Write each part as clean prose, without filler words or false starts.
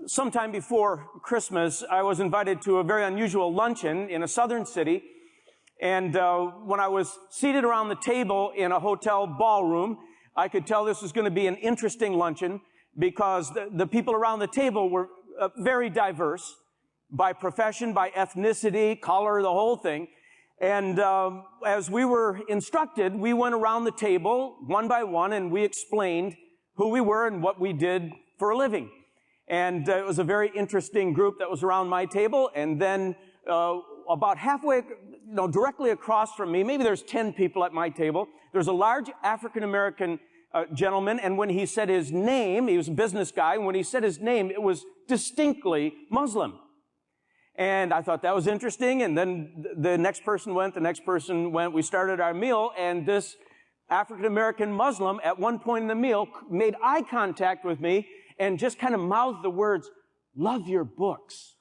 sometime before Christmas, I was invited to a very unusual luncheon in a southern city. And when I was seated around the table in a hotel ballroom, I could tell this was going to be an interesting luncheon because the people around the table were very diverse by profession, by ethnicity, color, the whole thing. And as we were instructed, we went around the table one by one and we explained who we were and what we did for a living. And it was a very interesting group that was around my table. And then about halfway, directly across from me, maybe there's 10 people at my table, there's a large African-American gentleman. And when he said his name, he was a business guy, and when he said his name, it was distinctly Muslim. And I thought that was interesting. And then the next person went, we started our meal, and this African-American Muslim at one point in the meal made eye contact with me and just kind of mouthed the words, "Love your books."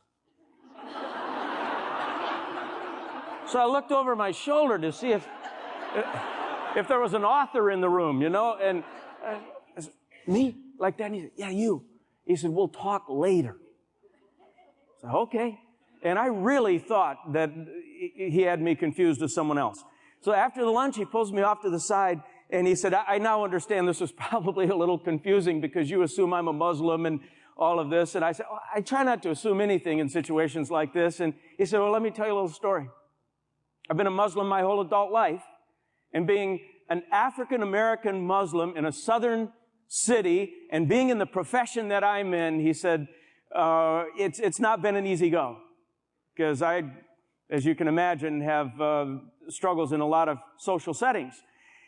So I looked over my shoulder to see if there was an author in the room, and I said, "Me?" Like that? And he said, "Yeah, you." He said, "We'll talk later." I said, "Okay." And I really thought that he had me confused with someone else. So after the lunch, he pulls me off to the side, and he said, I now understand this was probably a little confusing because you assume I'm a Muslim and all of this. And I said, I try not to assume anything in situations like this. And he said, well, let me tell you a little story. I've been a Muslim my whole adult life, and being an African-American Muslim in a southern city and being in the profession that I'm in, he said, it's not been an easy go. Because I, as you can imagine, have struggles in a lot of social settings.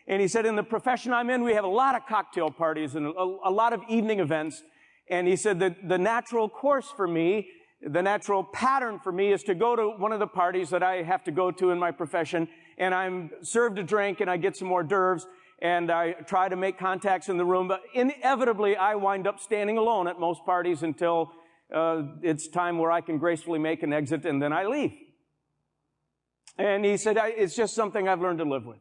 And he said, in the profession I'm in, we have a lot of cocktail parties and a lot of evening events. And he said that the natural course for me, the natural pattern for me is to go to one of the parties that I have to go to in my profession, and I'm served a drink and I get some hors d'oeuvres, and I try to make contacts in the room. But inevitably, I wind up standing alone at most parties until it's time where I can gracefully make an exit, and then I leave. And he said, it's just something I've learned to live with.